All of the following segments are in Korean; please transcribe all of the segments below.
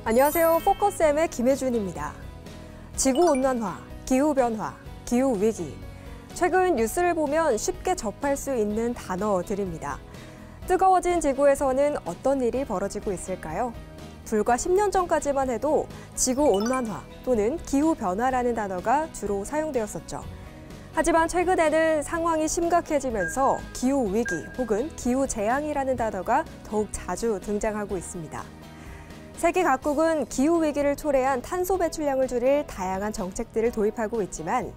안녕하세요. 포커스M의 김혜준입니다. 지구온난화, 기후변화, 기후위기. 최근 뉴스를 보면 쉽게 접할 수 있는 단어들입니다. 뜨거워진 지구에서는 어떤 일이 벌어지고 있을까요? 불과 10년 전까지만 해도 지구온난화 또는 기후변화라는 단어가 주로 사용되었었죠. 하지만 최근에는 상황이 심각해지면서 기후위기 혹은 기후재앙이라는 단어가 더욱 자주 등장하고 있습니다. 세계 각국은 기후위기를 초래한 탄소 배출량을 줄일 다양한 정책들을 도입하고 있지만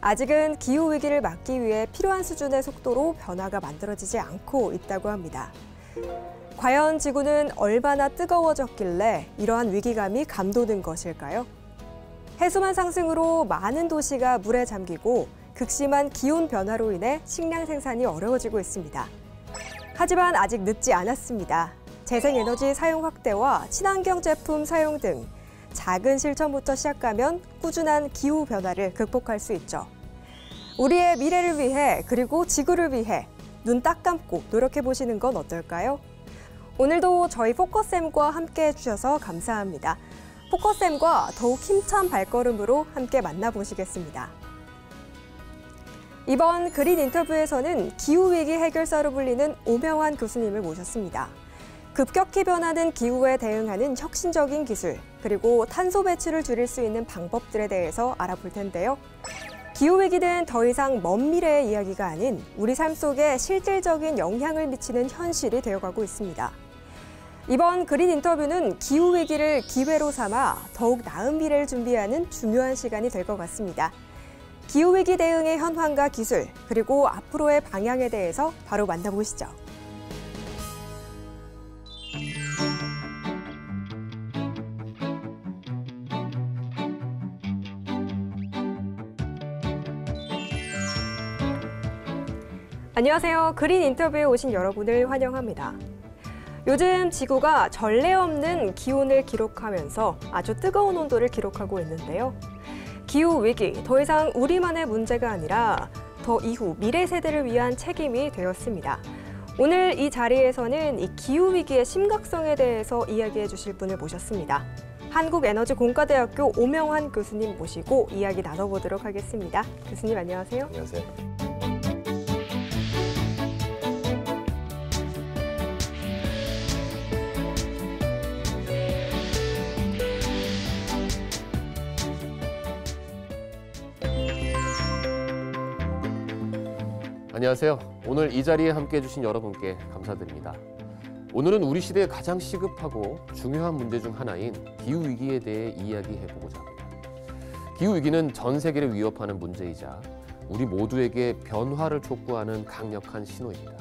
아직은 기후위기를 막기 위해 필요한 수준의 속도로 변화가 만들어지지 않고 있다고 합니다. 과연 지구는 얼마나 뜨거워졌길래 이러한 위기감이 감도는 것일까요? 해수면 상승으로 많은 도시가 물에 잠기고 극심한 기온 변화로 인해 식량 생산이 어려워지고 있습니다. 하지만 아직 늦지 않았습니다. 재생에너지 사용 확대와 친환경 제품 사용 등 작은 실천부터 시작하면 꾸준한 기후 변화를 극복할 수 있죠. 우리의 미래를 위해 그리고 지구를 위해 눈 딱 감고 노력해 보시는 건 어떨까요? 오늘도 저희 포커스M과 함께 해주셔서 감사합니다. 포커스M과 더욱 힘찬 발걸음으로 함께 만나보시겠습니다. 이번 그린 인터뷰에서는 기후위기 해결사로 불리는 오명환 교수님을 모셨습니다. 급격히 변하는 기후에 대응하는 혁신적인 기술, 그리고 탄소 배출을 줄일 수 있는 방법들에 대해서 알아볼 텐데요. 기후위기는 더 이상 먼 미래의 이야기가 아닌 우리 삶 속에 실질적인 영향을 미치는 현실이 되어가고 있습니다. 이번 그린 인터뷰는 기후위기를 기회로 삼아 더욱 나은 미래를 준비하는 중요한 시간이 될 것 같습니다. 기후위기 대응의 현황과 기술, 그리고 앞으로의 방향에 대해서 바로 만나보시죠. 안녕하세요. 그린 인터뷰에 오신 여러분을 환영합니다. 요즘 지구가 전례 없는 기온을 기록하면서 아주 뜨거운 온도를 기록하고 있는데요. 기후위기, 더 이상 우리만의 문제가 아니라 더 이후 미래 세대를 위한 책임이 되었습니다. 오늘 이 자리에서는 이 기후위기의 심각성에 대해서 이야기해 주실 분을 모셨습니다. 한국에너지공과대학교 오명환 교수님 모시고 이야기 나눠보도록 하겠습니다. 교수님 안녕하세요. 안녕하세요. 안녕하세요. 오늘 이 자리에 함께해 주신 여러분께 감사드립니다. 오늘은 우리 시대에 가장 시급하고 중요한 문제 중 하나인 기후위기에 대해 이야기해보고자 합니다. 기후위기는 전 세계를 위협하는 문제이자 우리 모두에게 변화를 촉구하는 강력한 신호입니다.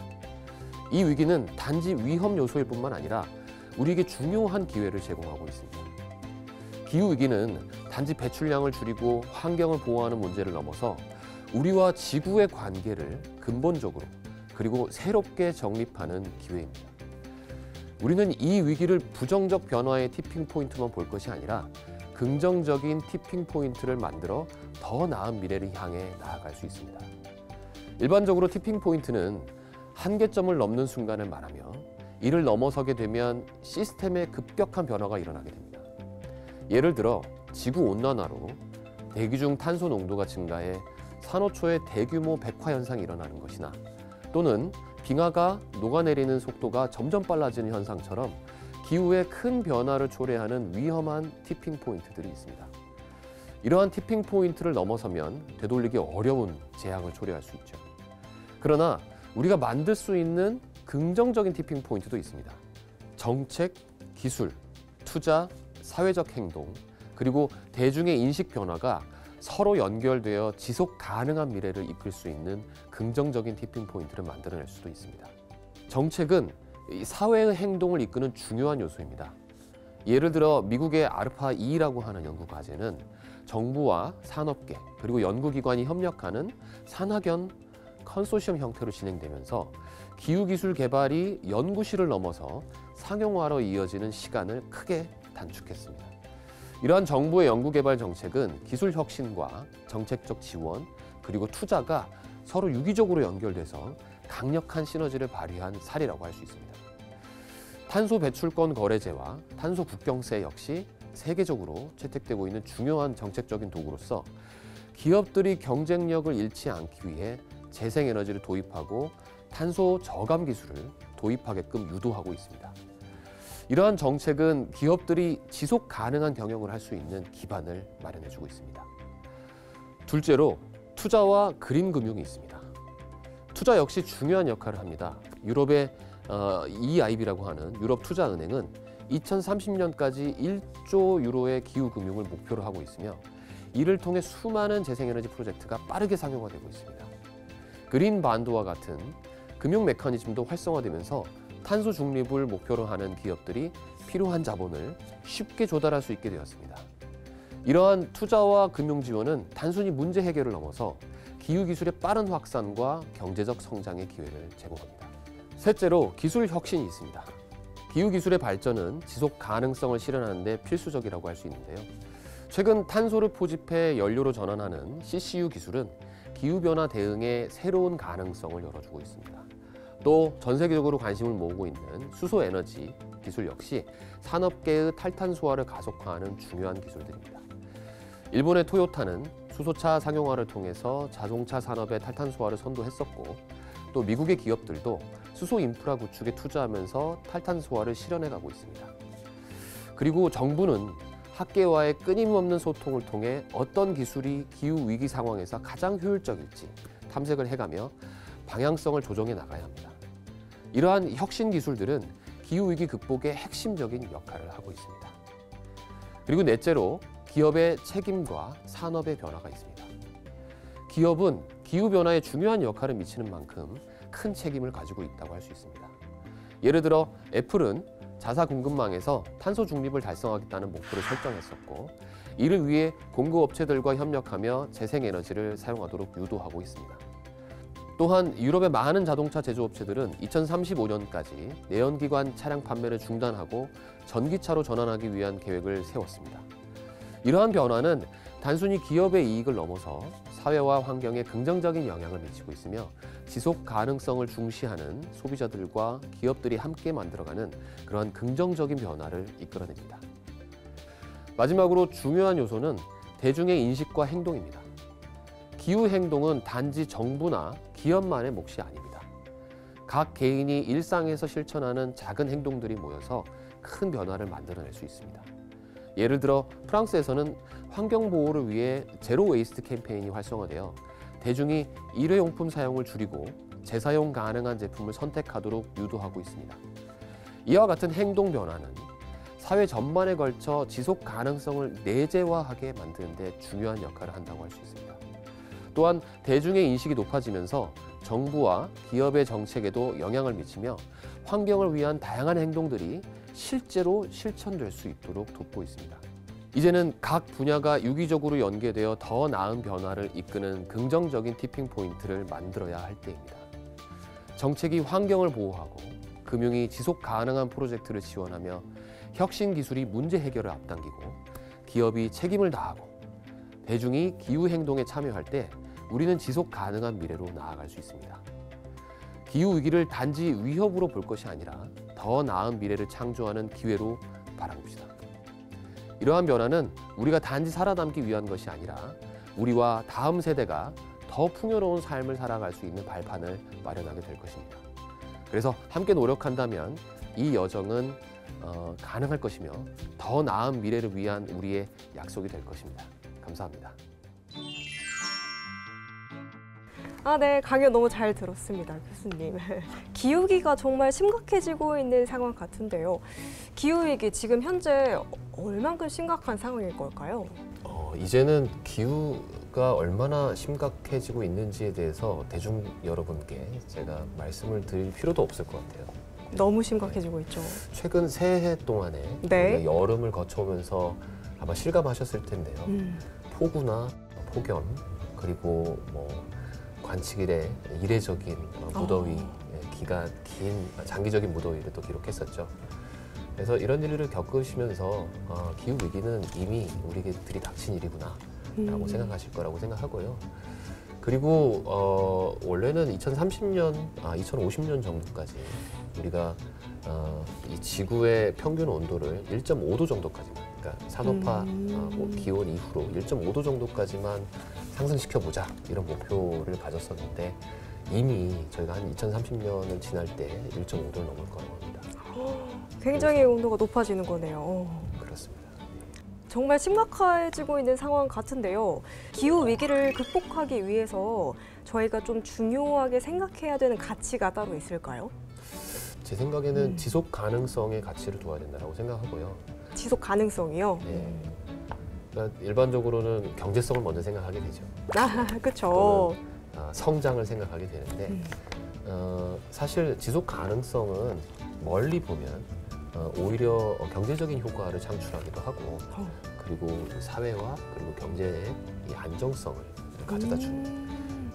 이 위기는 단지 위험 요소일 뿐만 아니라 우리에게 중요한 기회를 제공하고 있습니다. 기후위기는 단지 배출량을 줄이고 환경을 보호하는 문제를 넘어서 우리와 지구의 관계를 근본적으로 그리고 새롭게 정립하는 기회입니다. 우리는 이 위기를 부정적 변화의 티핑 포인트만 볼 것이 아니라 긍정적인 티핑 포인트를 만들어 더 나은 미래를 향해 나아갈 수 있습니다. 일반적으로 티핑 포인트는 한계점을 넘는 순간을 말하며 이를 넘어서게 되면 시스템의 급격한 변화가 일어나게 됩니다. 예를 들어 지구온난화로 대기 중 탄소 농도가 증가해 산호초의 대규모 백화 현상이 일어나는 것이나 또는 빙하가 녹아내리는 속도가 점점 빨라지는 현상처럼 기후에 큰 변화를 초래하는 위험한 티핑 포인트들이 있습니다. 이러한 티핑 포인트를 넘어서면 되돌리기 어려운 재앙을 초래할 수 있죠. 그러나 우리가 만들 수 있는 긍정적인 티핑 포인트도 있습니다. 정책, 기술, 투자, 사회적 행동, 그리고 대중의 인식 변화가 서로 연결되어 지속 가능한 미래를 이끌 수 있는 긍정적인 티핑 포인트를 만들어낼 수도 있습니다. 정책은 사회의 행동을 이끄는 중요한 요소입니다. 예를 들어 미국의 아르파2라고 하는 연구 과제는 정부와 산업계 그리고 연구기관이 협력하는 산학연 컨소시엄 형태로 진행되면서 기후기술 개발이 연구실을 넘어서 상용화로 이어지는 시간을 크게 단축했습니다. 이러한 정부의 연구개발 정책은 기술 혁신과 정책적 지원 그리고 투자가 서로 유기적으로 연결돼서 강력한 시너지를 발휘한 사례라고 할 수 있습니다. 탄소 배출권 거래제와 탄소 국경세 역시 세계적으로 채택되고 있는 중요한 정책적인 도구로서 기업들이 경쟁력을 잃지 않기 위해 재생에너지를 도입하고 탄소 저감 기술을 도입하게끔 유도하고 있습니다. 이러한 정책은 기업들이 지속 가능한 경영을 할 수 있는 기반을 마련해주고 있습니다. 둘째로 투자와 그린 금융이 있습니다. 투자 역시 중요한 역할을 합니다. 유럽의 EIB라고 하는 유럽투자은행은 2030년까지 1조 유로의 기후금융을 목표로 하고 있으며 이를 통해 수많은 재생에너지 프로젝트가 빠르게 상용화되고 있습니다. 그린 반도와 같은 금융 메커니즘도 활성화되면서 탄소 중립을 목표로 하는 기업들이 필요한 자본을 쉽게 조달할 수 있게 되었습니다. 이러한 투자와 금융 지원은 단순히 문제 해결을 넘어서 기후기술의 빠른 확산과 경제적 성장의 기회를 제공합니다. 셋째로 기술 혁신이 있습니다. 기후기술의 발전은 지속 가능성을 실현하는 데 필수적이라고 할 수 있는데요. 최근 탄소를 포집해 연료로 전환하는 CCU 기술은 기후변화 대응의 새로운 가능성을 열어주고 있습니다. 또 전 세계적으로 관심을 모으고 있는 수소에너지 기술 역시 산업계의 탈탄소화를 가속화하는 중요한 기술들입니다. 일본의 토요타는 수소차 상용화를 통해서 자동차 산업의 탈탄소화를 선도했었고 또 미국의 기업들도 수소 인프라 구축에 투자하면서 탈탄소화를 실현해가고 있습니다. 그리고 정부는 학계와의 끊임없는 소통을 통해 어떤 기술이 기후위기 상황에서 가장 효율적일지 탐색을 해가며 방향성을 조정해 나가야 합니다. 이러한 혁신 기술들은 기후위기 극복에 핵심적인 역할을 하고 있습니다. 그리고 넷째로 기업의 책임과 산업의 변화가 있습니다. 기업은 기후변화에 중요한 역할을 미치는 만큼 큰 책임을 가지고 있다고 할 수 있습니다. 예를 들어 애플은 자사 공급망에서 탄소 중립을 달성하겠다는 목표를 설정했었고 이를 위해 공급업체들과 협력하며 재생에너지를 사용하도록 유도하고 있습니다. 또한 유럽의 많은 자동차 제조업체들은 2035년까지 내연기관 차량 판매를 중단하고 전기차로 전환하기 위한 계획을 세웠습니다. 이러한 변화는 단순히 기업의 이익을 넘어서 사회와 환경에 긍정적인 영향을 미치고 있으며 지속 가능성을 중시하는 소비자들과 기업들이 함께 만들어가는 그러한 긍정적인 변화를 이끌어냅니다. 마지막으로 중요한 요소는 대중의 인식과 행동입니다. 기후행동은 단지 정부나 기업만의 몫이 아닙니다. 각 개인이 일상에서 실천하는 작은 행동들이 모여서 큰 변화를 만들어낼 수 있습니다. 예를 들어 프랑스에서는 환경보호를 위해 제로 웨이스트 캠페인이 활성화되어 대중이 일회용품 사용을 줄이고 재사용 가능한 제품을 선택하도록 유도하고 있습니다. 이와 같은 행동 변화는 사회 전반에 걸쳐 지속 가능성을 내재화하게 만드는 데 중요한 역할을 한다고 할 수 있습니다. 또한 대중의 인식이 높아지면서 정부와 기업의 정책에도 영향을 미치며 환경을 위한 다양한 행동들이 실제로 실천될 수 있도록 돕고 있습니다. 이제는 각 분야가 유기적으로 연계되어 더 나은 변화를 이끄는 긍정적인 티핑 포인트를 만들어야 할 때입니다. 정책이 환경을 보호하고 금융이 지속 가능한 프로젝트를 지원하며 혁신 기술이 문제 해결을 앞당기고 기업이 책임을 다하고 대중이 기후 행동에 참여할 때 우리는 지속 가능한 미래로 나아갈 수 있습니다. 기후 위기를 단지 위협으로 볼 것이 아니라 더 나은 미래를 창조하는 기회로 바라봅시다. 이러한 변화는 우리가 단지 살아남기 위한 것이 아니라 우리와 다음 세대가 더 풍요로운 삶을 살아갈 수 있는 발판을 마련하게 될 것입니다. 그래서 함께 노력한다면 이 여정은 가능할 것이며 더 나은 미래를 위한 우리의 약속이 될 것입니다. 감사합니다. 네, 강연 너무 잘 들었습니다, 교수님. 기후위기가 정말 심각해지고 있는 상황 같은데요. 기후위기 지금 현재 얼만큼 심각한 상황일 걸까요? 이제는 기후가 얼마나 심각해지고 있는지에 대해서 대중 여러분께 제가 말씀을 드릴 필요도 없을 것 같아요. 너무 심각해지고 있죠. 최근 새해 동안에 네. 여름을 거쳐오면서 아마 실감하셨을 텐데요. 폭우나 폭염 그리고 관측일에 이례적인 무더위, 기간 긴 장기적인 무더위를 또 기록했었죠. 그래서 이런 일을 겪으시면서 기후 위기는 이미 우리들이 닥친 일이구나라고 생각하실 거라고 생각하고요. 그리고 원래는 2030년, 2050년 정도까지 우리가 이 지구의 평균 온도를 1.5도 정도까지만, 그러니까 산업화 기온 이후로 1.5도 정도까지만 상승시켜보자 이런 목표를 가졌었는데 이미 저희가 한 2030년을 지날 때 1.5도를 넘을 거라고 합니다. 굉장히 온도가 높아지는 거네요. 그렇습니다. 정말 심각해지고 있는 상황 같은데요. 기후 위기를 극복하기 위해서 저희가 좀 중요하게 생각해야 되는 가치가 따로 있을까요? 제 생각에는 지속 가능성의 가치를 둬야 된다고 생각하고요. 지속 가능성이요? 네. 그러니까 일반적으로는 경제성을 먼저 생각하게 되죠. 그렇죠. 성장을 생각하게 되는데 사실 지속 가능성은 멀리 보면 오히려 경제적인 효과를 창출하기도 하고 그리고 사회와 그리고 경제의 이 안정성을 가져다 줍니다.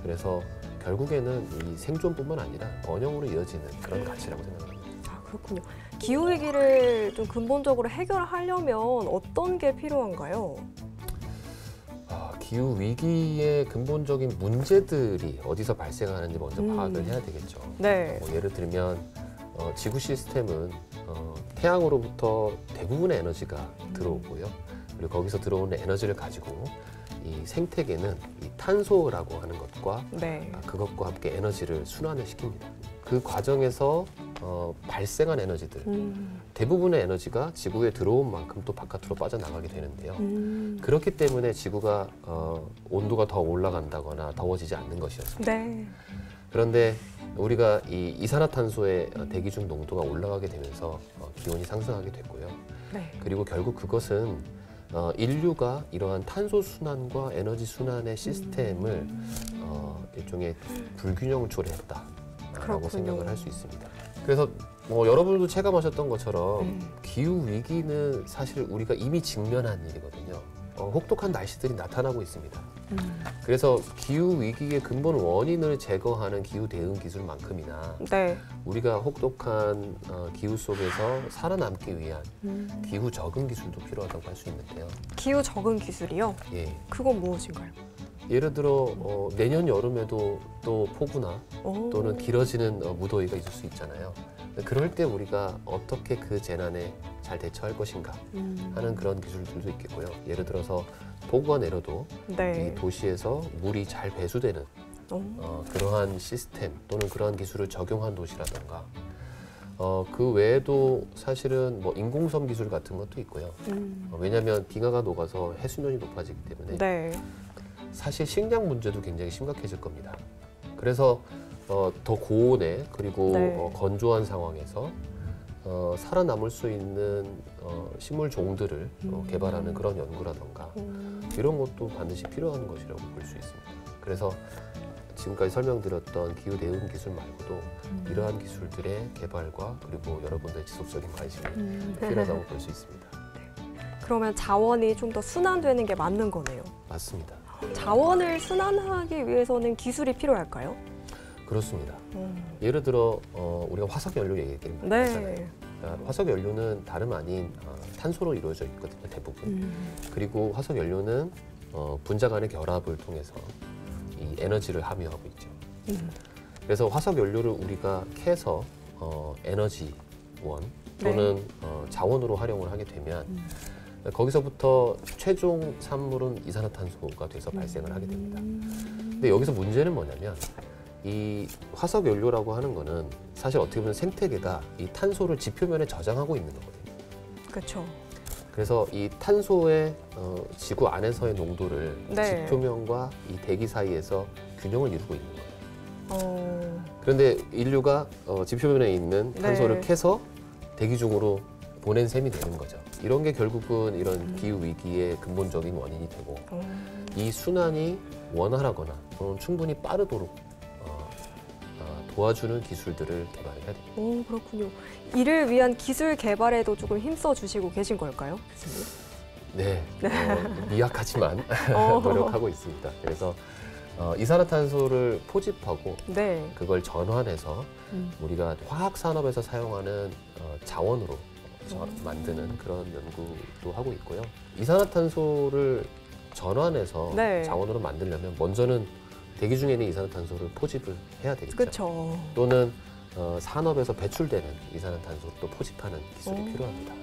그래서 결국에는 이 생존뿐만 아니라 번영으로 이어지는 그런 가치라고 생각합니다. 아, 그렇군요. 기후 위기를 좀 근본적으로 해결하려면 어떤 게 필요한가요? 기후 위기의 근본적인 문제들이 어디서 발생하는지 먼저 파악을 해야 되겠죠. 네. 예를 들면 지구 시스템은 태양으로부터 대부분의 에너지가 들어오고요. 그리고 거기서 들어오는 에너지를 가지고 이 생태계는 이 탄소라고 하는 것과 네. 그것과 함께 에너지를 순환을 시킵니다. 그 과정에서 발생한 에너지들 대부분의 에너지가 지구에 들어온 만큼 또 바깥으로 빠져나가게 되는데요. 그렇기 때문에 지구가 온도가 더 올라간다거나 더워지지 않는 것이었습니다. 네. 그런데 우리가 이 이산화탄소의 대기 중 농도가 올라가게 되면서 기온이 상승하게 됐고요. 네. 그리고 결국 그것은 인류가 이러한 탄소 순환과 에너지 순환의 시스템을 일종의 불균형을 초래했다라고 생각을 할 수 있습니다. 그래서 여러분도 체감하셨던 것처럼 기후 위기는 사실 우리가 이미 직면한 일이거든요. 혹독한 날씨들이 나타나고 있습니다. 그래서 기후 위기의 근본 원인을 제거하는 기후 대응 기술만큼이나 네. 우리가 혹독한 기후 속에서 살아남기 위한 기후 적응 기술도 필요하다고 할 수 있는데요. 기후 적응 기술이요? 예. 그건 무엇인가요? 예를 들어 내년 여름에도 또 폭우나 또는 길어지는 무더위가 있을 수 있잖아요. 그럴 때 우리가 어떻게 그 재난에 잘 대처할 것인가 하는 그런 기술들도 있겠고요. 예를 들어서 폭우가 내려도 네. 이 도시에서 물이 잘 배수되는 그러한 시스템 또는 그러한 기술을 적용한 도시라던가 그 외에도 사실은 뭐 인공섬 기술 같은 것도 있고요. 왜냐하면 빙하가 녹아서 해수면이 높아지기 때문에 네. 사실 식량 문제도 굉장히 심각해질 겁니다. 그래서 더 고온에 그리고 네. 건조한 상황에서 살아남을 수 있는 식물 종들을 개발하는 그런 연구라던가 이런 것도 반드시 필요한 것이라고 볼 수 있습니다. 그래서 지금까지 설명드렸던 기후 대응 기술 말고도 이러한 기술들의 개발과 그리고 여러분들의 지속적인 관심이 필요하다고 볼 수 있습니다. 그러면 자원이 좀 더 순환되는 게 맞는 거네요. 맞습니다. 자원을 순환하기 위해서는 기술이 필요할까요? 그렇습니다. 예를 들어 우리가 화석 연료 얘기했잖아요. 네. 화석 연료는 다름 아닌 탄소로 이루어져 있거든요, 대부분. 그리고 화석 연료는 분자 간의 결합을 통해서 이 에너지를 함유하고 있죠. 그래서 화석 연료를 우리가 캐서 에너지원 또는 자원으로 활용을 하게 되면 거기서부터 최종 산물은 이산화탄소가 돼서 발생을 하게 됩니다. 근데 여기서 문제는 뭐냐면 이 화석 연료라고 하는 거는 사실 어떻게 보면 생태계가 이 탄소를 지표면에 저장하고 있는 거거든요. 그렇죠. 그래서 이 탄소의 지구 안에서의 농도를 네. 지표면과 이 대기 사이에서 균형을 이루고 있는 거예요. 그런데 인류가 지표면에 있는 탄소를 네. 캐서 대기 중으로 보낸 셈이 되는 거죠. 이런 게 결국은 이런 기후 위기의 근본적인 원인이 되고 이 순환이 원활하거나 또는 충분히 빠르도록 도와주는 기술들을 개발해야 됩니다. 오, 그렇군요. 이를 위한 기술 개발에도 조금 힘써 주시고 계신 걸까요, 교수님? 네, 미약하지만 노력하고 있습니다. 그래서 이산화탄소를 포집하고 네. 그걸 전환해서 우리가 화학 산업에서 사용하는 자원으로 만드는 그런 연구도 하고 있고요. 이산화탄소를 전환해서 네. 자원으로 만들려면 먼저는 대기 중에 있는 이산화탄소를 포집을 해야 되겠죠. 그렇죠. 또는 산업에서 배출되는 이산화탄소를 또 포집하는 기술이 필요합니다.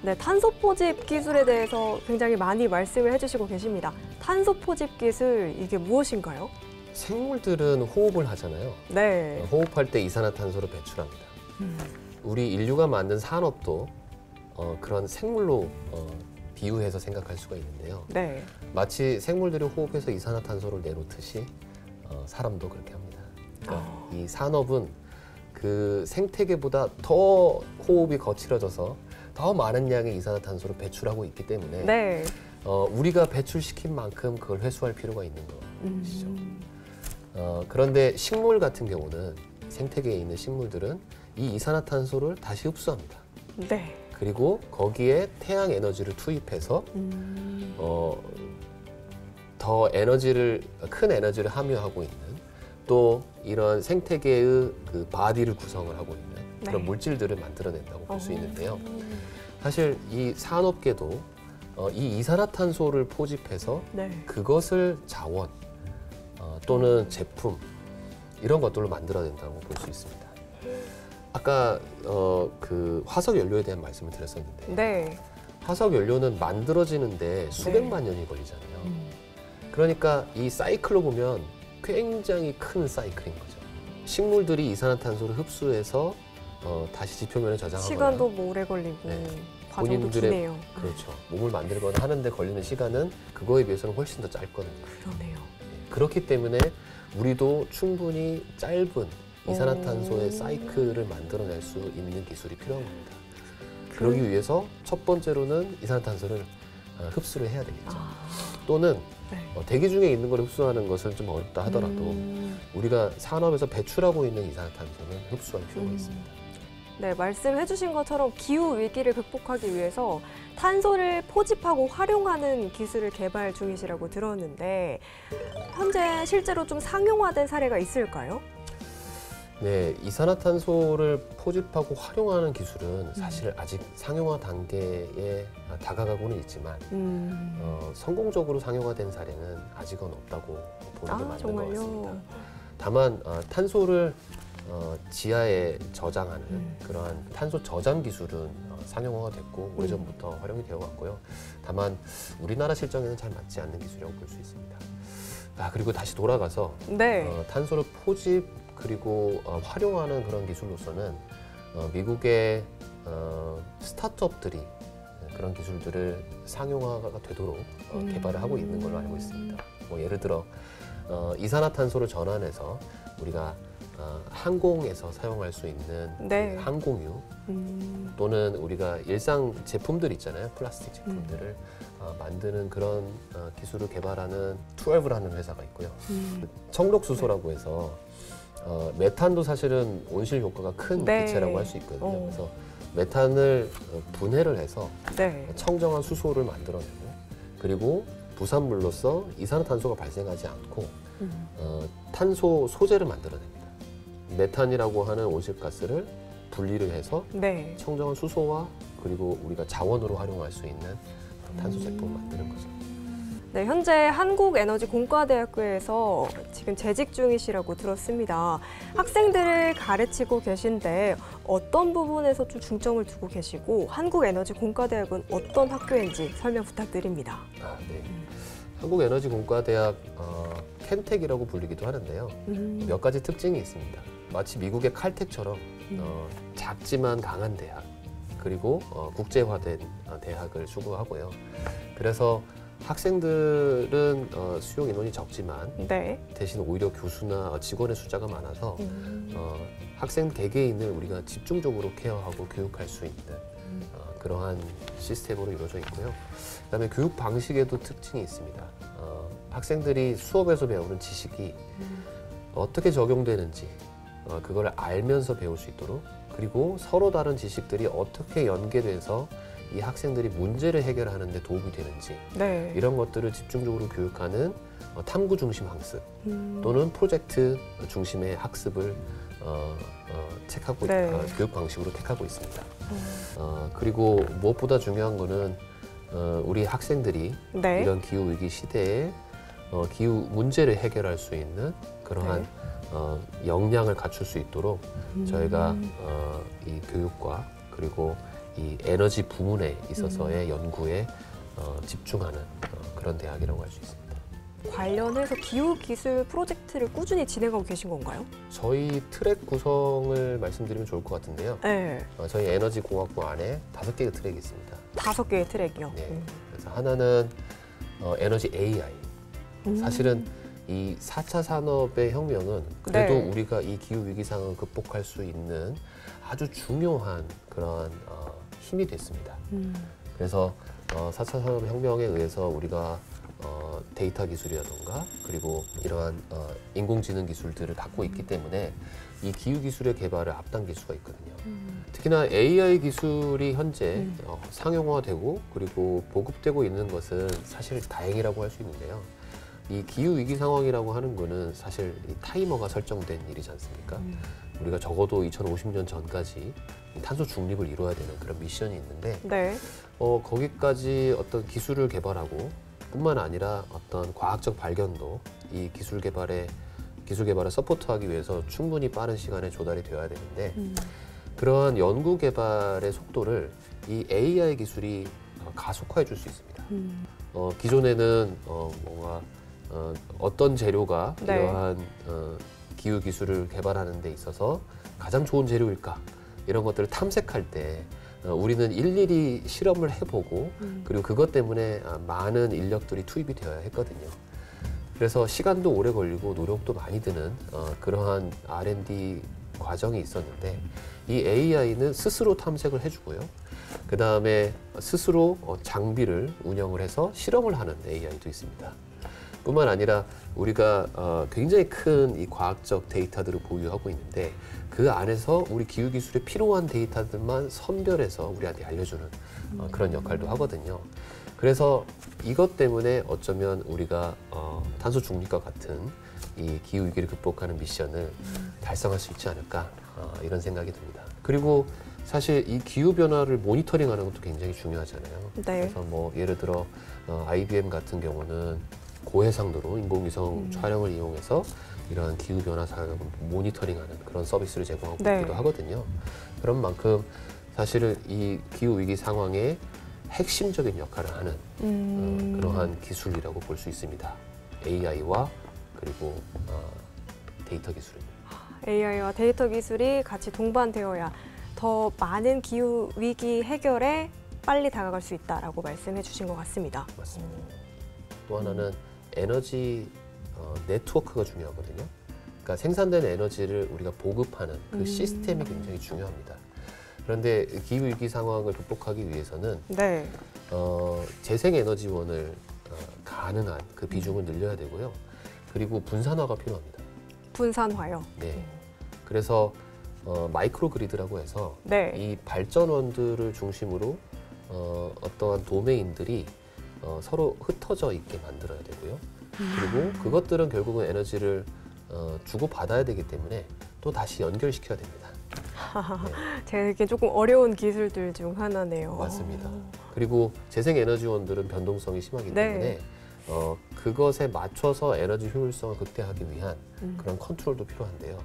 네, 탄소 포집 기술에 대해서 굉장히 많이 말씀을 해주시고 계십니다. 탄소 포집 기술, 이게 무엇인가요? 생물들은 호흡을 하잖아요. 네. 호흡할 때 이산화탄소를 배출합니다. 우리 인류가 만든 산업도 그런 생물로 비유해서 생각할 수가 있는데요. 네. 마치 생물들이 호흡해서 이산화탄소를 내놓듯이 사람도 그렇게 합니다. 그러니까 이 산업은 그 생태계보다 더 호흡이 거칠어져서 더 많은 양의 이산화탄소를 배출하고 있기 때문에 네. 우리가 배출시킨 만큼 그걸 회수할 필요가 있는 것이죠. 그런데 식물 같은 경우는 생태계에 있는 식물들은 이 이산화탄소를 다시 흡수합니다. 네. 그리고 거기에 태양 에너지를 투입해서 더 큰 에너지를 함유하고 있는 또 이런 생태계의 그 바디를 구성을 하고 있는 그런 네. 물질들을 만들어낸다고 볼 수 있는데요. 사실 이 산업계도 이 이산화탄소를 포집해서 네. 그것을 자원 또는 제품 이런 것들로 만들어낸다고 볼 수 있습니다. 아까 그 화석 연료에 대한 말씀을 드렸었는데 네. 화석 연료는 만들어지는데 수백만 년이 걸리잖아요. 그러니까 이 사이클로 보면 굉장히 큰 사이클인 거죠. 식물들이 이산화탄소를 흡수해서 다시 지표면에 저장하거나 시간도 뭐 오래 걸리고 네. 과정도 기네요. 그렇죠. 몸을 만들거나 하는데 걸리는 시간은 그거에 비해서는 훨씬 더 짧거든요. 그러네요. 그렇기 때문에 우리도 충분히 짧은 이산화탄소의 사이클을 만들어낼 수 있는 기술이 필요한 겁니다. 그러기 위해서 첫 번째로는 이산화탄소를 흡수를 해야 되겠죠. 또는 네. 대기 중에 있는 걸 흡수하는 것은 좀 어렵다 하더라도 우리가 산업에서 배출하고 있는 이산화탄소는 흡수할 필요가 있습니다. 네, 말씀해 주신 것처럼 기후 위기를 극복하기 위해서 탄소를 포집하고 활용하는 기술을 개발 중이시라고 들었는데 현재 실제로 좀 상용화된 사례가 있을까요? 네, 이산화탄소를 포집하고 활용하는 기술은 사실 아직 상용화 단계에 다가가고는 있지만 성공적으로 상용화된 사례는 아직은 없다고 보는 게 맞는 정말요? 것 같습니다. 다만 탄소를 지하에 저장하는 그러한 탄소 저장 기술은 상용화가 됐고 오래전부터 활용이 되어 왔고요. 다만 우리나라 실정에는 잘 맞지 않는 기술이라고 볼 수 있습니다. 그리고 다시 돌아가서 네. 탄소를 포집 그리고 활용하는 그런 기술로서는 미국의 스타트업들이 그런 기술들을 상용화가 되도록 개발을 하고 있는 걸로 알고 있습니다. 뭐 예를 들어 이산화탄소를 전환해서 우리가 항공에서 사용할 수 있는 네. 그 항공유 또는 우리가 일상 제품들 있잖아요. 플라스틱 제품들을 만드는 그런 기술을 개발하는 12라는 회사가 있고요. 청록수소라고 해서 메탄도 사실은 온실 효과가 큰 네. 기체라고 할 수 있거든요. 그래서 메탄을 분해를 해서 네. 청정한 수소를 만들어내고 그리고 부산물로서 이산화탄소가 발생하지 않고 탄소 소재를 만들어냅니다. 메탄이라고 하는 온실가스를 분리를 해서 네. 청정한 수소와 그리고 우리가 자원으로 활용할 수 있는 탄소 제품을 만드는 거죠. 네, 현재 한국에너지공과대학교에서 지금 재직 중이시라고 들었습니다. 학생들을 가르치고 계신데 어떤 부분에서 좀 중점을 두고 계시고 한국에너지공과대학은 어떤 학교인지 설명 부탁드립니다. 네. 한국에너지공과대학 켄텍이라고 불리기도 하는데요. 몇 가지 특징이 있습니다. 마치 미국의 칼텍처럼 작지만 강한 대학 그리고 국제화된 대학을 추구하고요. 그래서 학생들은 수용 인원이 적지만 네. 대신 오히려 교수나 직원의 숫자가 많아서 학생 개개인을 우리가 집중적으로 케어하고 교육할 수 있는 그러한 시스템으로 이루어져 있고요. 그다음에 교육 방식에도 특징이 있습니다. 학생들이 수업에서 배우는 지식이 어떻게 적용되는지 그걸 알면서 배울 수 있도록 그리고 서로 다른 지식들이 어떻게 연계돼서 이 학생들이 문제를 해결하는 데 도움이 되는지 네. 이런 것들을 집중적으로 교육하는 탐구 중심 학습 또는 프로젝트 중심의 학습을 택하고 네. 교육 방식으로 택하고 있습니다. 그리고 무엇보다 중요한 거는 우리 학생들이 네. 이런 기후 위기 시대에 기후 문제를 해결할 수 있는 그러한 역량을 갖출 수 있도록 저희가 이 교육과 그리고 이 에너지 부문에 있어서의 연구에 집중하는 그런 대학이라고 할 수 있습니다. 관련해서 기후기술 프로젝트를 꾸준히 진행하고 계신 건가요? 저희 트랙 구성을 말씀드리면 좋을 것 같은데요. 네. 저희 에너지공학부 안에 5개의 트랙이 있습니다. 5개의 트랙이요? 네. 그래서 하나는 에너지 AI. 사실은 이 4차 산업의 혁명은 그래도 네. 우리가 이 기후위기 상황을 극복할 수 있는 아주 중요한 그런 힘이 됐습니다. 그래서 4차 산업혁명에 의해서 우리가 데이터 기술이라던가 그리고 이러한 인공지능 기술들을 갖고 있기 때문에 이 기후기술의 개발을 앞당길 수가 있거든요. 특히나 AI 기술이 현재 상용화되고 그리고 보급되고 있는 것은 사실 다행이라고 할 수 있는데요. 이 기후위기 상황이라고 하는 거는 사실 이 타이머가 설정된 일이지 않습니까? 우리가 적어도 2050년 전까지 탄소 중립을 이루어야 되는 그런 미션이 있는데 네. 거기까지 어떤 기술을 개발하고 뿐만 아니라 어떤 과학적 발견도 이 기술 개발을 서포트하기 위해서 충분히 빠른 시간에 조달이 되어야 되는데 그러한 연구 개발의 속도를 이 AI 기술이 가속화해 줄 수 있습니다. 기존에는 뭔가 어떤 재료가 네. 이러한 기후 기술을 개발하는 데 있어서 가장 좋은 재료일까 이런 것들을 탐색할 때 우리는 일일이 실험을 해보고 그리고 그것 때문에 많은 인력들이 투입이 되어야 했거든요. 그래서 시간도 오래 걸리고 노력도 많이 드는 그러한 R&D 과정이 있었는데 이 AI는 스스로 탐색을 해주고요. 그 다음에 스스로 장비를 운영을 해서 실험을 하는 AI도 있습니다. 뿐만 아니라 우리가 굉장히 큰 이 과학적 데이터들을 보유하고 있는데 그 안에서 우리 기후기술에 필요한 데이터들만 선별해서 우리한테 알려주는 그런 역할도 하거든요. 그래서 이것 때문에 어쩌면 우리가 탄소 중립과 같은 이 기후위기를 극복하는 미션을 달성할 수 있지 않을까 이런 생각이 듭니다. 그리고 사실 이 기후변화를 모니터링하는 것도 굉장히 중요하잖아요. 네. 그래서 뭐 예를 들어 IBM 같은 경우는 고해상도로 인공위성 촬영을 이용해서 이러한 기후변화 상황을 모니터링하는 그런 서비스를 제공하고 네. 있기도 하거든요. 그런 만큼 사실은 이 기후위기 상황에 핵심적인 역할을 하는 그러한 기술이라고 볼 수 있습니다. AI와 그리고 데이터 기술입니다. AI와 데이터 기술이 같이 동반되어야 더 많은 기후 위기 해결에 빨리 다가갈 수 있다라고 말씀해 주신 것 같습니다. 맞습니다. 또 하나는 에너지 네트워크가 중요하거든요. 그러니까 생산된 에너지를 우리가 보급하는 그 시스템이 굉장히 중요합니다. 그런데 기후위기 상황을 극복하기 위해서는 네. 재생에너지원을 가능한 그 비중을 늘려야 되고요. 그리고 분산화가 필요합니다. 분산화요. 네. 그래서 마이크로 그리드라고 해서 네. 이 발전원들을 중심으로 어떠한 도메인들이 서로 흩어져 있게 만들어야 되고요. 그리고 그것들은 결국은 에너지를 주고받아야 되기 때문에 또 다시 연결시켜야 됩니다. 되게 조금 어려운 기술들 중 하나네요. 맞습니다. 그리고 재생에너지원들은 변동성이 심하기 네. 때문에 그것에 맞춰서 에너지 효율성을 극대화하기 위한 그런 컨트롤도 필요한데요.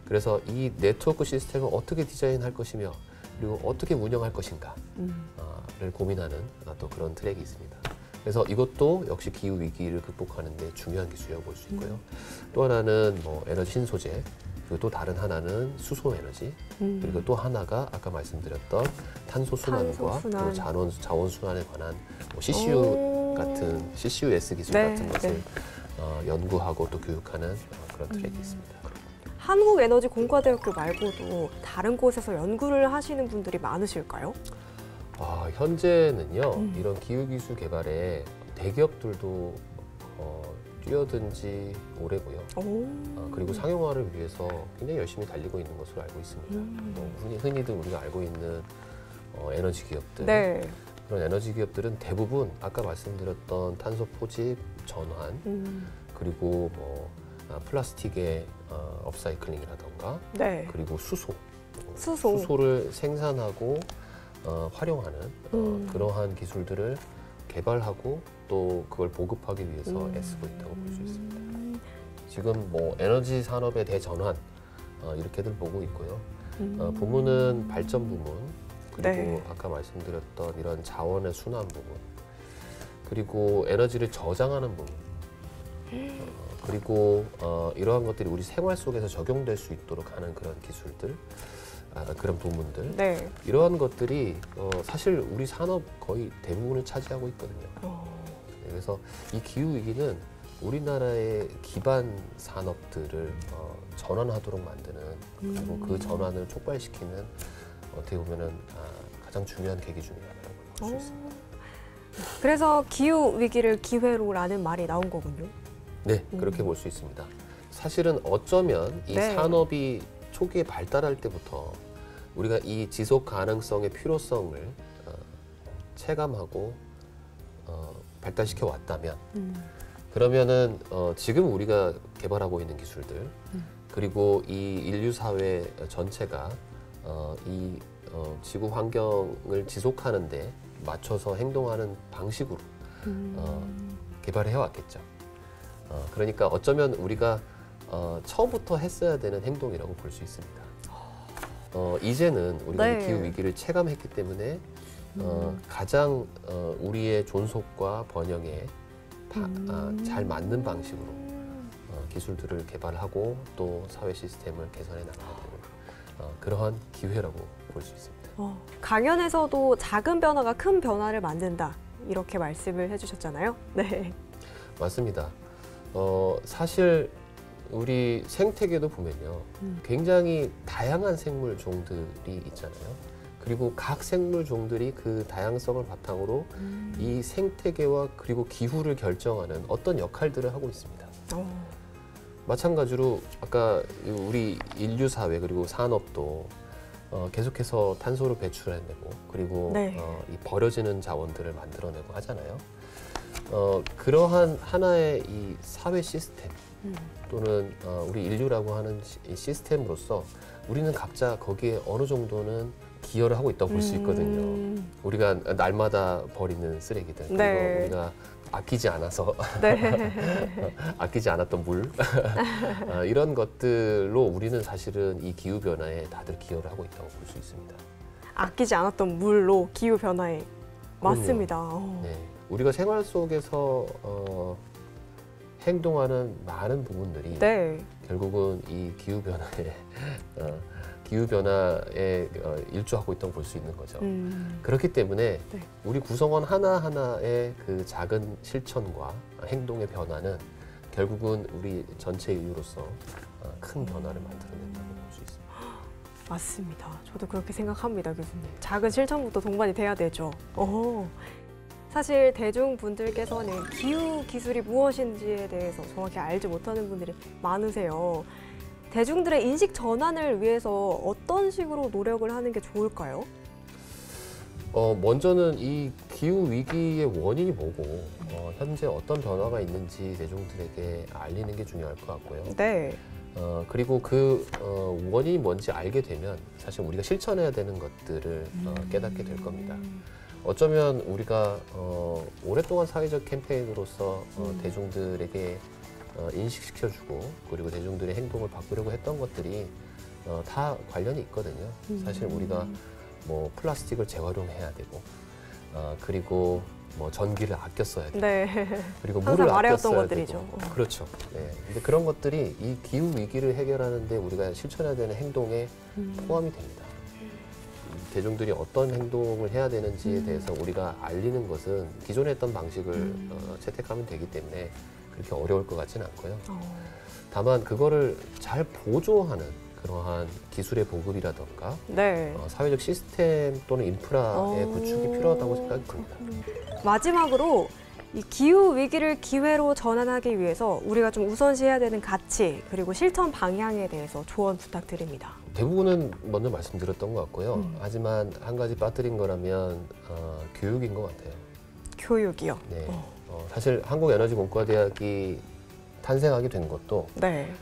그래서 이 네트워크 시스템을 어떻게 디자인할 것이며 그리고 어떻게 운영할 것인가를 고민하는 또 그런 트랙이 있습니다. 그래서 이것도 역시 기후 위기를 극복하는 데 중요한 기술이라고 볼 수 있고요. 또 하나는 뭐 에너지 신소재, 그리고 또 다른 하나는 수소 에너지, 그리고 또 하나가 아까 말씀드렸던 탄소 순환과 탄소 순환. 그리고 자원 순환에 관한 뭐 CCU 같은 CCUS 기술 네, 같은 것을 네. 연구하고 또 교육하는 그런 트랙이 있습니다. 한국에너지공과대학교 말고도 다른 곳에서 연구를 하시는 분들이 많으실까요? 현재는요, 이런 기후기술 개발에 대기업들도 뛰어든 지 오래고요. 그리고 상용화를 위해서 굉장히 열심히 달리고 있는 것으로 알고 있습니다. 흔히들 우리가 알고 있는 에너지 기업들. 네. 그런 에너지 기업들은 대부분 아까 말씀드렸던 탄소 포집, 전환, 그리고 뭐 플라스틱의 업사이클링이라던가, 네. 그리고 수소. 수소를 생산하고 활용하는 그러한 기술들을 개발하고 또 그걸 보급하기 위해서 애쓰고 있다고 볼 수 있습니다. 지금 뭐 에너지 산업의 대전환 이렇게들 보고 있고요. 부문은 발전 부문, 그리고 네. 아까 말씀드렸던 이런 자원의 순환 부분, 그리고 에너지를 저장하는 부분, 그리고 이러한 것들이 우리 생활 속에서 적용될 수 있도록 하는 그런 기술들, 그런 부문들, 네. 이러한 것들이 사실 우리 산업 거의 대부분을 차지하고 있거든요. 그래서 이 기후 위기는 우리나라의 기반 산업들을 전환하도록 만드는, 그리고 그 전환을 촉발시키는 어떻게 보면은 가장 중요한 계기 중에 하나라고 볼 수 있습니다. 그래서 기후 위기를 기회로라는 말이 나온 거군요. 네, 그렇게 볼 수 있습니다. 사실은 어쩌면 이 네. 산업이 초기에 발달할 때부터 우리가 이 지속 가능성의 필요성을 체감하고 발달시켜 왔다면, 그러면은 지금 우리가 개발하고 있는 기술들, 그리고 이 인류 사회 전체가 이 지구 환경을 지속하는데 맞춰서 행동하는 방식으로 개발해 왔겠죠. 그러니까 어쩌면 우리가 처음부터 했어야 되는 행동이라고 볼 수 있습니다. 이제는 우리가 네. 이 기후 위기를 체감했기 때문에 가장 우리의 존속과 번영에 잘 맞는 방식으로 기술들을 개발하고 또 사회 시스템을 개선해 나가야 되는 그러한 기회라고 볼 수 있습니다. 강연에서도 작은 변화가 큰 변화를 만든다, 이렇게 말씀을 해주셨잖아요. 네. 맞습니다. 사실 우리 생태계도 보면요, 굉장히 다양한 생물 종들이 있잖아요. 그리고 각 생물 종들이 그 다양성을 바탕으로 이 생태계와 그리고 기후를 결정하는 어떤 역할들을 하고 있습니다. 마찬가지로 아까 우리 인류 사회 그리고 산업도 계속해서 탄소를 배출해내고, 그리고 네. 이 버려지는 자원들을 만들어내고 하잖아요. 그러한 하나의 이 사회 시스템 또는 우리 인류라고 하는 이 시스템으로서 우리는 각자 거기에 어느 정도는 기여를 하고 있다고 볼 수 있거든요. 우리가 날마다 버리는 쓰레기들, 그리고 네. 우리가 아끼지 않아서 네. 아끼지 않았던 물 이런 것들로 우리는 사실은 이 기후 변화에 다들 기여를 하고 있다고 볼 수 있습니다. 아끼지 않았던 물로 기후 변화에 맞습니다. 네, 우리가 생활 속에서 행동하는 많은 부분들이 네. 결국은 이 기후 변화에 일조하고 있다고 볼 수 있는 거죠. 그렇기 때문에 네. 우리 구성원 하나하나의 그 작은 실천과 행동의 변화는 결국은 우리 전체 인류로서 큰 변화를 만들어낸다고 볼 수 있습니다. 맞습니다. 저도 그렇게 생각합니다, 교수님. 작은 실천부터 동반이 돼야 되죠. 사실 대중분들께서는 기후 기술이 무엇인지에 대해서 정확히 알지 못하는 분들이 많으세요. 대중들의 인식 전환을 위해서 어떤 식으로 노력을 하는 게 좋을까요? 먼저는 이 기후 위기의 원인이 뭐고 현재 어떤 변화가 있는지 대중들에게 알리는 게 중요할 것 같고요. 네. 그리고 그 원인이 뭔지 알게 되면 사실 우리가 실천해야 되는 것들을 깨닫게 될 겁니다. 어쩌면 우리가 오랫동안 사회적 캠페인으로서 대중들에게 인식시켜주고, 그리고 대중들의 행동을 바꾸려고 했던 것들이 다 관련이 있거든요. 사실 우리가 뭐 플라스틱을 재활용해야 되고, 그리고 뭐 전기를 아껴 써야 되고, 네. 그리고 항상 물을 아껴 말해왔던 써야 것들이죠. 되고. 그렇죠. 네. 근데 그런 것들이 이 기후 위기를 해결하는데 우리가 실천해야 되는 행동에 포함이 됩니다. 대중들이 어떤 행동을 해야 되는지에 대해서 우리가 알리는 것은 기존에 했던 방식을 채택하면 되기 때문에 그렇게 어려울 것 같지는 않고요. 다만 그거를 잘 보조하는 그러한 기술의 보급이라던가 네. 사회적 시스템 또는 인프라의 구축이 필요하다고 생각이 듭니다. 마지막으로 이 기후 위기를 기회로 전환하기 위해서 우리가 좀 우선시해야 되는 가치, 그리고 실천 방향에 대해서 조언 부탁드립니다. 대부분은 먼저 말씀드렸던 것 같고요. 하지만 한 가지 빠뜨린 거라면 교육인 것 같아요. 교육이요. 네. 사실 한국에너지공과대학이 탄생하게 된 것도 네.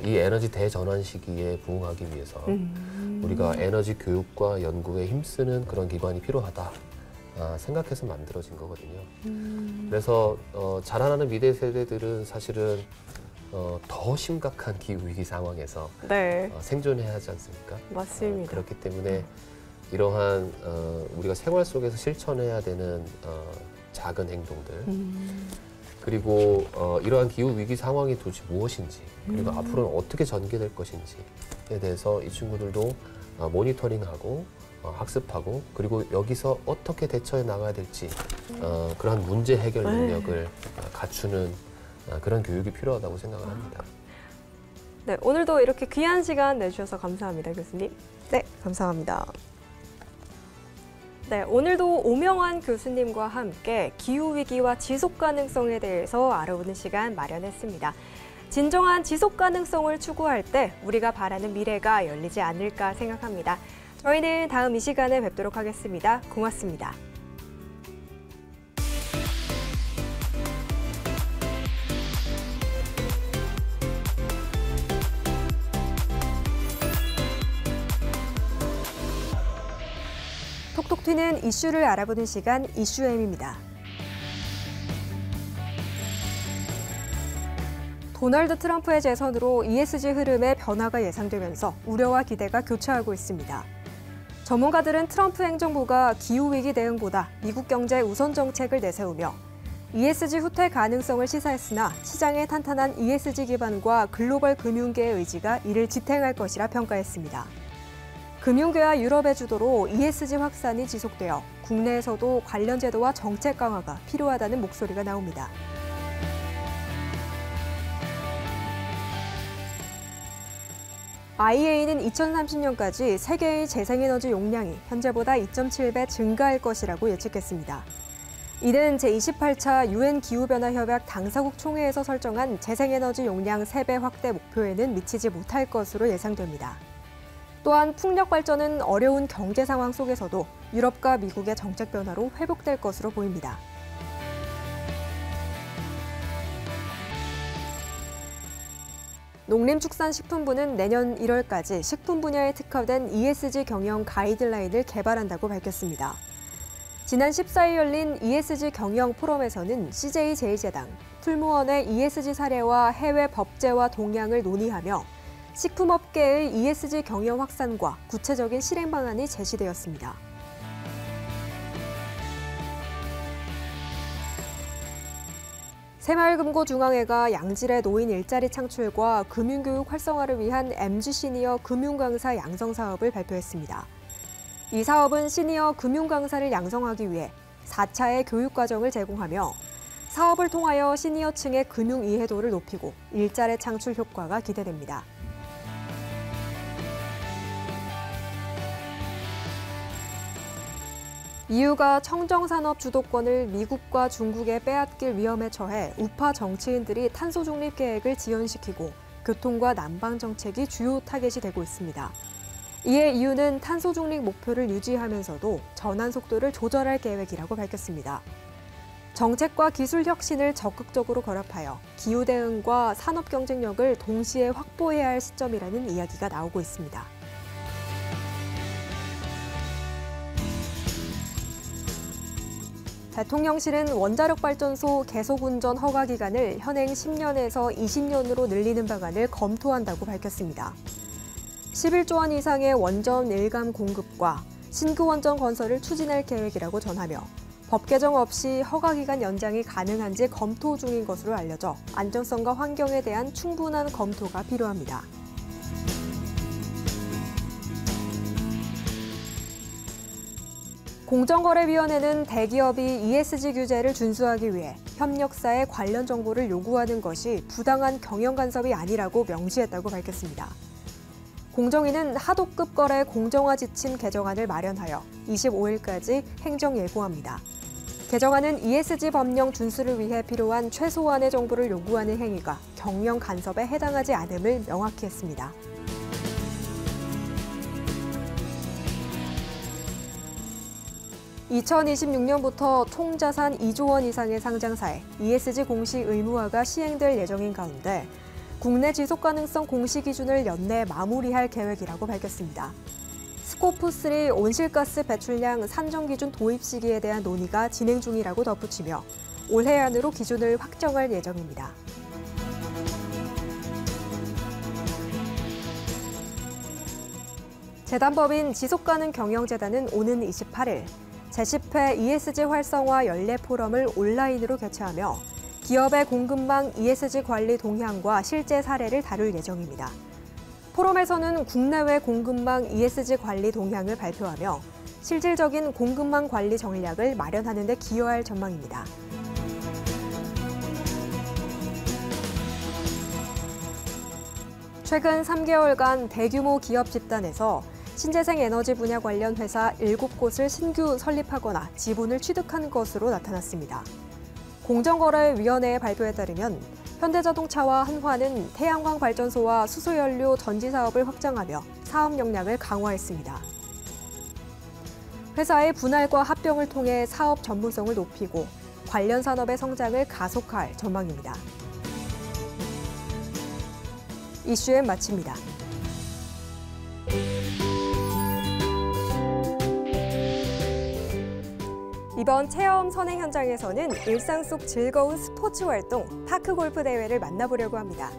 이 에너지 대전환 시기에 부응하기 위해서 우리가 에너지 교육과 연구에 힘쓰는 그런 기관이 필요하다 생각해서 만들어진 거거든요. 그래서 자라나는 미래 세대들은 사실은 더 심각한 기후 위기 상황에서 네. 생존해야 하지 않습니까? 맞습니다. 그렇기 때문에 이러한 우리가 생활 속에서 실천해야 되는 작은 행동들 그리고 이러한 기후 위기 상황이 도대체 무엇인지 그리고 앞으로는 어떻게 전개될 것인지에 대해서 이 친구들도 모니터링하고 학습하고 그리고 여기서 어떻게 대처해 나가야 될지 그러한 문제 해결 능력을 갖추는 그런 교육이 필요하다고 생각을 합니다. 네, 오늘도 이렇게 귀한 시간 내주셔서 감사합니다, 교수님. 네, 감사합니다. 네, 오늘도 오명환 교수님과 함께 기후위기와 지속가능성에 대해서 알아보는 시간 마련했습니다. 진정한 지속가능성을 추구할 때 우리가 바라는 미래가 열리지 않을까 생각합니다. 저희는 다음 이 시간에 뵙도록 하겠습니다. 고맙습니다. 톡톡 튀는 이슈를 알아보는 시간 이슈엠입니다. 도널드 트럼프의 재선으로 ESG 흐름의 변화가 예상되면서 우려와 기대가 교차하고 있습니다. 전문가들은 트럼프 행정부가 기후위기 대응보다 미국 경제 우선 정책을 내세우며 ESG 후퇴 가능성을 시사했으나 시장의 탄탄한 ESG 기반과 글로벌 금융계의 의지가 이를 지탱할 것이라 평가했습니다. 금융계와 유럽의 주도로 ESG 확산이 지속되어 국내에서도 관련 제도와 정책 강화가 필요하다는 목소리가 나옵니다. IEA는 2030년까지 세계의 재생에너지 용량이 현재보다 2.7배 증가할 것이라고 예측했습니다. 이는 제28차 UN 기후변화협약 당사국 총회에서 설정한 재생에너지 용량 3배 확대 목표에는 미치지 못할 것으로 예상됩니다. 또한 풍력 발전은 어려운 경제 상황 속에서도 유럽과 미국의 정책 변화로 회복될 것으로 보입니다. 농림축산식품부는 내년 1월까지 식품 분야에 특화된 ESG 경영 가이드라인을 개발한다고 밝혔습니다. 지난 14일 열린 ESG 경영 포럼에서는 CJ제일제당, 풀무원의 ESG 사례와 해외 법제화 동향을 논의하며 식품업계의 ESG 경영 확산과 구체적인 실행 방안이 제시되었습니다. 새마을금고중앙회가 양질의 노인 일자리 창출과 금융교육 활성화를 위한 MG 시니어 금융강사 양성 사업을 발표했습니다. 이 사업은 시니어 금융강사를 양성하기 위해 4차의 교육과정을 제공하며 사업을 통하여 시니어층의 금융 이해도를 높이고 일자리 창출 효과가 기대됩니다. EU가 청정산업 주도권을 미국과 중국에 빼앗길 위험에 처해 우파 정치인들이 탄소 중립 계획을 지연시키고 교통과 난방 정책이 주요 타겟이 되고 있습니다. 이에 EU는 탄소 중립 목표를 유지하면서도 전환 속도를 조절할 계획이라고 밝혔습니다. 정책과 기술 혁신을 적극적으로 결합하여 기후 대응과 산업 경쟁력을 동시에 확보해야 할 시점이라는 이야기가 나오고 있습니다. 대통령실은 원자력발전소 계속운전 허가 기간을 현행 10년에서 20년으로 늘리는 방안을 검토한다고 밝혔습니다. 11조 원 이상의 원전 일감 공급과 신규 원전 건설을 추진할 계획이라고 전하며 법 개정 없이 허가 기간 연장이 가능한지 검토 중인 것으로 알려져 안전성과 환경에 대한 충분한 검토가 필요합니다. 공정거래위원회는 대기업이 ESG 규제를 준수하기 위해 협력사에 관련 정보를 요구하는 것이 부당한 경영 간섭이 아니라고 명시했다고 밝혔습니다. 공정위는 하도급 거래 공정화 지침 개정안을 마련하여 25일까지 행정 예고합니다. 개정안은 ESG 법령 준수를 위해 필요한 최소한의 정보를 요구하는 행위가 경영 간섭에 해당하지 않음을 명확히 했습니다. (2026년부터) 총 자산 2조 원 이상의 상장사에 ESG 공시 의무화가 시행될 예정인 가운데 국내 지속가능성 공시 기준을 연내 마무리할 계획이라고 밝혔습니다. 스코프3 온실가스 배출량 산정 기준 도입 시기에 대한 논의가 진행 중이라고 덧붙이며 올해 안으로 기준을 확정할 예정입니다. 재단법인 지속가능 경영재단은 오는 28일 제10회 ESG 활성화 연례 포럼을 온라인으로 개최하며 기업의 공급망 ESG 관리 동향과 실제 사례를 다룰 예정입니다. 포럼에서는 국내외 공급망 ESG 관리 동향을 발표하며 실질적인 공급망 관리 전략을 마련하는 데 기여할 전망입니다. 최근 3개월간 대규모 기업 집단에서 신재생 에너지 분야 관련 회사 7곳을 신규 설립하거나 지분을 취득한 것으로 나타났습니다. 공정거래위원회의 발표에 따르면 현대자동차와 한화는 태양광 발전소와 수소연료 전지 사업을 확장하며 사업 역량을 강화했습니다. 회사의 분할과 합병을 통해 사업 전문성을 높이고 관련 산업의 성장을 가속화할 전망입니다. 이슈엔 마칩니다. 이번 체험 선행 현장에서는 일상 속 즐거운 스포츠 활동, 파크골프 대회를 만나보려고 합니다.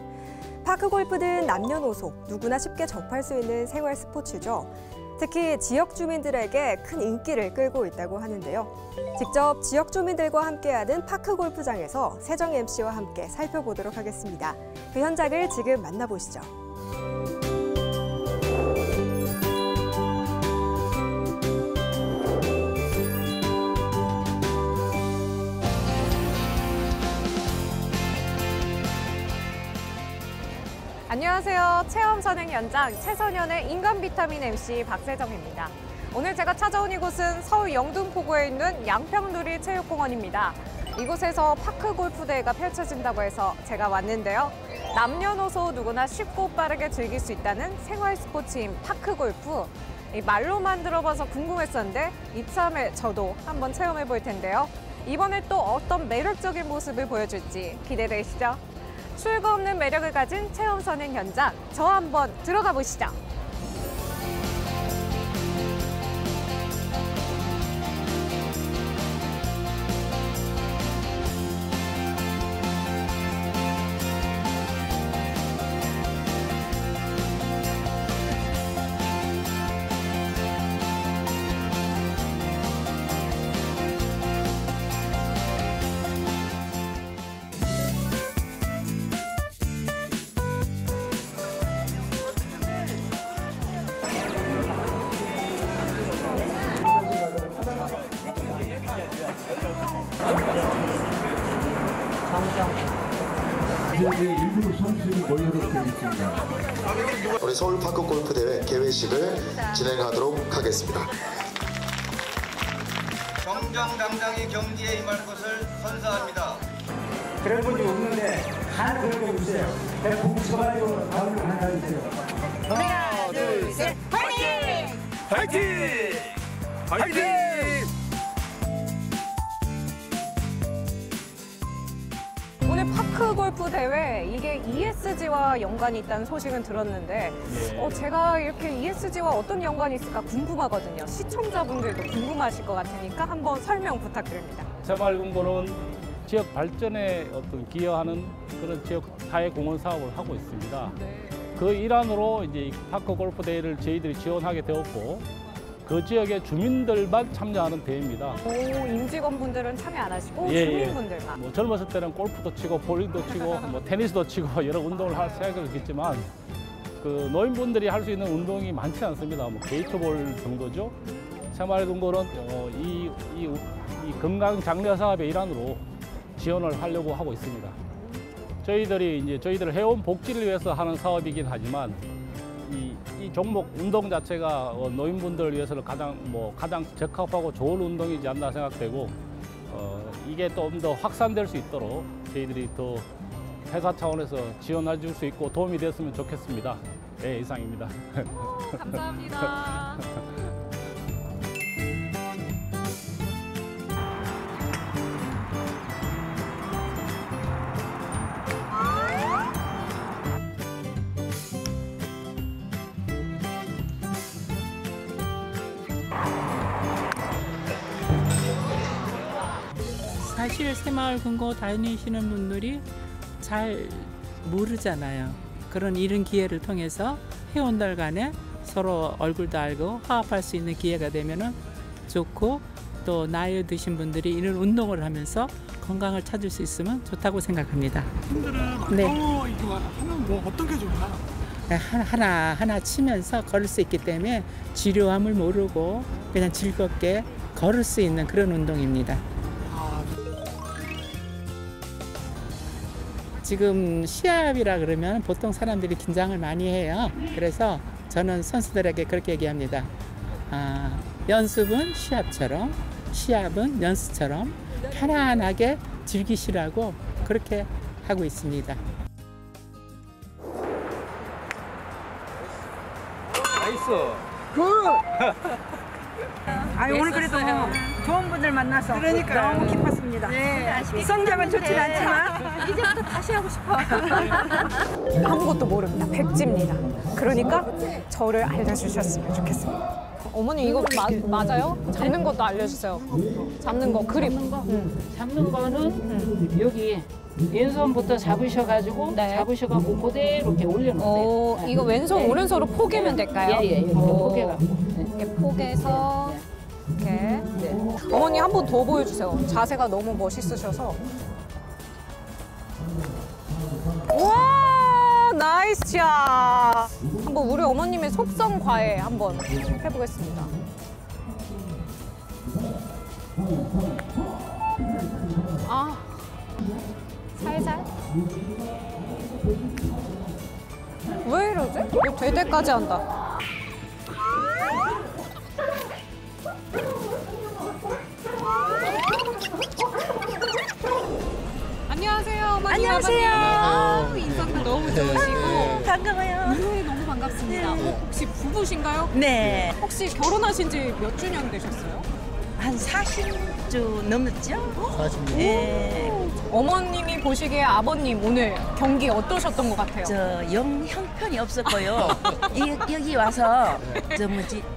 파크골프는 남녀노소 누구나 쉽게 접할 수 있는 생활 스포츠죠. 특히 지역 주민들에게 큰 인기를 끌고 있다고 하는데요. 직접 지역 주민들과 함께하는 파크골프장에서 세정 MC와 함께 살펴보도록 하겠습니다. 그 현장을 지금 만나보시죠. 안녕하세요. 체험 선행 현장 최선현의 인간 비타민 MC 박세정입니다. 오늘 제가 찾아온 이곳은 서울 영등포구에 있는 양평누리 체육공원입니다. 이곳에서 파크 골프 대회가 펼쳐진다고 해서 제가 왔는데요. 남녀노소 누구나 쉽고 빠르게 즐길 수 있다는 생활 스포츠인 파크 골프. 말로만 들어봐서 궁금했었는데 이참에 저도 한번 체험해 볼 텐데요. 이번에 또 어떤 매력적인 모습을 보여줄지 기대되시죠? 출구 없는 매력을 가진 체험 선행 현장, 저 한번 들어가 보시죠. 일부 선수들이 모여놓고 있습니다. 우리 서울 파크 골프 대회 개회식을 진행하도록 하겠습니다. 정정당당히 경기에 임할 것을 선사합니다. 그런 분이 없는데 하나 그런 거 주세요. 뭉쳐가지고 다음을 하나 주세요. 하나, 둘, 셋, 파이팅! 파이팅! 파이팅! 오늘 파크 골프 대회, 이게 ESG와 연관이 있다는 소식은 들었는데 제가 이렇게 ESG와 어떤 연관이 있을까 궁금하거든요. 시청자분들도 궁금하실 것 같으니까 한번 설명 부탁드립니다. 새마을금고는 지역 발전에 어떤 기여하는 그런 지역 사회공헌 사업을 하고 있습니다. 그 일환으로 이제 파크 골프 대회를 저희들이 지원하게 되었고 그 지역의 주민들만 참여하는 대회입니다. 오, 임직원분들은 참여 안 하시고 주민분들만. 뭐 젊었을 때는 골프도 치고 볼링도 치고 뭐 테니스도 치고 여러 운동을 할 생각을 했지만 그 노인분들이 할 수 있는 운동이 많지 않습니다. 뭐 게이트볼 정도죠. 새마을금고는 이 건강 장려 사업의 일환으로 지원을 하려고 하고 있습니다. 저희들이 이제 저희들 회원 복지를 위해서 하는 사업이긴 하지만 이 종목 운동 자체가 노인분들을 위해서는 가장 적합하고 좋은 운동이지 않나 생각되고 이게 좀 더 확산될 수 있도록 저희들이 더 회사 차원에서 지원해 줄 수 있고 도움이 됐으면 좋겠습니다. 네, 이상입니다. 감사합니다. 사실 새마을금고 다니시는 분들이 잘 모르잖아요. 그런 이런 기회를 통해서 회원들 간에 서로 얼굴도 알고 화합할 수 있는 기회가 되면은 좋고, 또 나이 드신 분들이 이런 운동을 하면서 건강을 찾을 수 있으면 좋다고 생각합니다. 분들은 네. 이거 하면 뭐 어떤 게 좋을까요? 하나 치면서 걸을 수 있기 때문에 지루함을 모르고 그냥 즐겁게 걸을 수 있는 그런 운동입니다. 지금 시합이라 그러면 보통 사람들이 긴장을 많이 해요. 그래서 저는 선수들에게 그렇게 얘기합니다. 연습은 시합처럼, 시합은 연습처럼 편안하게 즐기시라고 그렇게 하고 있습니다. 나이스. 오늘 그래도 좋은 분들 만나서 너무 기뻤습니다. 성적은 좋진 않지만 이제부터 다시 하고 싶어. 아무것도 모릅니다. 백지입니다. 그러니까 저를 알려주셨으면 좋겠습니다. 어머니 이거 맞아요? 잡는 것도 알려주세요. 잡는 거 그립. 잡는 거는 여기 왼손부터 잡으셔가지고 잡으셔가지고 그대로 이렇게 올려놓으세요. 이거 왼손 오른손으로 포개면 될까요? 예, 이렇게 포개갖고. 이렇게 포개서 이렇게. 어머니 한 번 더 보여주세요. 자세가 너무 멋있으셔서. 와, 나이스 샷. 한번 우리 어머님의 속성 과외 한번 해보겠습니다. 살살. 왜 이러지? 이거 될 때까지 한다. 안녕하세요, 어머니. 안녕하세요. 인상도 너무 좋으시고. 반가워요. 네, 너무 반갑습니다. 혹시 부부신가요? 네. 혹시 결혼하신 지 몇 주년 되셨어요? 한 40주 넘었죠? 40년. 네. 어머님이 보시기에 아버님 오늘 경기 어떠셨던 것 같아요? 영 형편이 없었고요. 여기 와서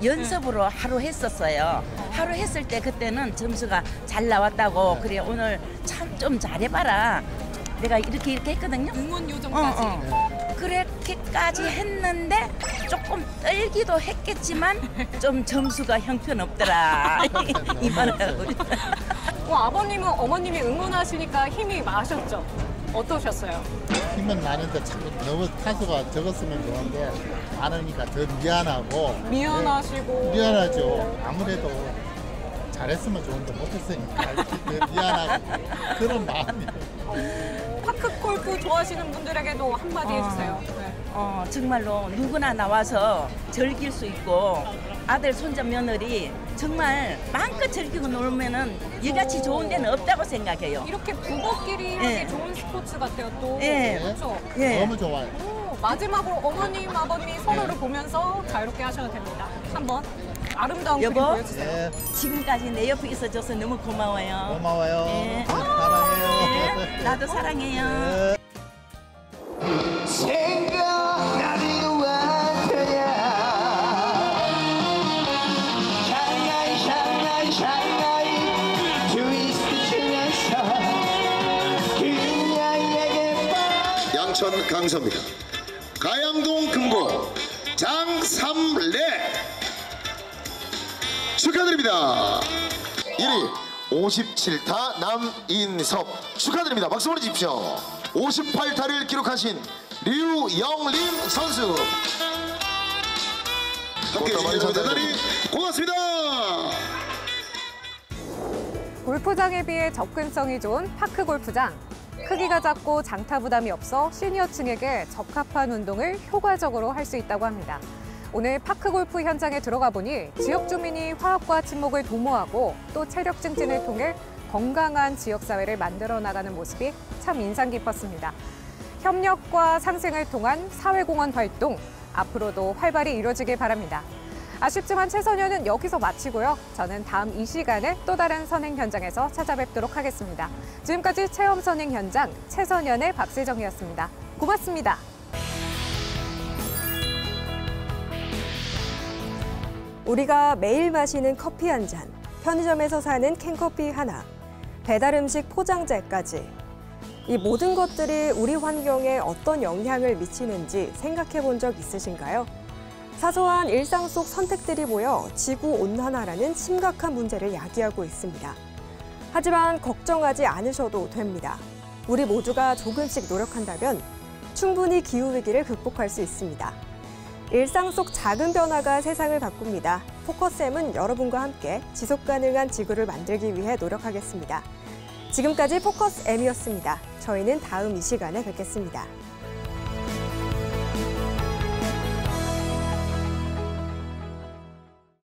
연습으로 하루 했었어요. 하루 했을 때 그때는 점수가 잘 나왔다고. 그래 오늘 참 좀 잘해봐라. 내가 이렇게 했거든요. 응원 요정까지. 그렇게까지 했는데 조금 떨기도 했겠지만 좀 점수가 형편없더라. 이 말을 하고 아버님은 어머님이 응원하시니까 힘이 마셨죠? 어떠셨어요? 힘은 나는데 자꾸 너무 타수가 적었으면 좋은데 많으니까 더 미안하고. 미안하시고. 미안하죠. 아무래도 잘했으면 좋은데 못했으니까 더 미안하고 그런 마음이. 파크 골프 좋아하시는 분들에게도 한마디 해주세요. 정말로 누구나 나와서 즐길 수 있고 아들, 손자, 며느리 정말 마음껏 즐기고 놀면은 이같이 좋은 데는 없다고 생각해요. 이렇게 부부끼리 하기 좋은 스포츠 같아요, 또. 그렇죠? 너무 좋아요. 마지막으로 어머님, 아버님 서로를 보면서 자유롭게 하셔도 됩니다. 한번 아름다운 그림 여보, 보여주세요. 지금까지 내 옆에 있어줘서 너무 고마워요. 고마워요. 네. 사랑해요. 나도 사랑해요. 생각나는 것 같아야 샹하이 트위스트 추면서 그녀에게 양천 강서입니다. 가양동 금고 장삼래 축하드립니다. 1위 57타 남인섭 축하드립니다. 박수 보내주십시오. 58타를 기록하신 류영림 선수 함께해 주셔서 대단히 고맙습니다. 골프장에 비해 접근성이 좋은 파크 골프장. 크기가 작고 장타 부담이 없어 시니어층에게 적합한 운동을 효과적으로 할 수 있다고 합니다. 오늘 파크 골프 현장에 들어가 보니 지역 주민이 화합과 친목을 도모하고 또 체력 증진을 통해 건강한 지역사회를 만들어 나가는 모습이 참 인상 깊었습니다. 협력과 상생을 통한 사회공헌 활동, 앞으로도 활발히 이루어지길 바랍니다. 아쉽지만 최선현은 여기서 마치고요. 저는 다음 이 시간에 또 다른 선행 현장에서 찾아뵙도록 하겠습니다. 지금까지 체험 선행 현장 최선현의 박세정이었습니다. 고맙습니다. 우리가 매일 마시는 커피 한 잔, 편의점에서 사는 캔커피 하나, 배달 음식 포장재까지 이 모든 것들이 우리 환경에 어떤 영향을 미치는지 생각해 본 적 있으신가요? 사소한 일상 속 선택들이 모여 지구온난화라는 심각한 문제를 야기하고 있습니다. 하지만 걱정하지 않으셔도 됩니다. 우리 모두가 조금씩 노력한다면 충분히 기후위기를 극복할 수 있습니다. 일상 속 작은 변화가 세상을 바꿉니다. 포커스M은 여러분과 함께 지속가능한 지구를 만들기 위해 노력하겠습니다. 지금까지 포커스M이었습니다. 저희는 다음 이 시간에 뵙겠습니다.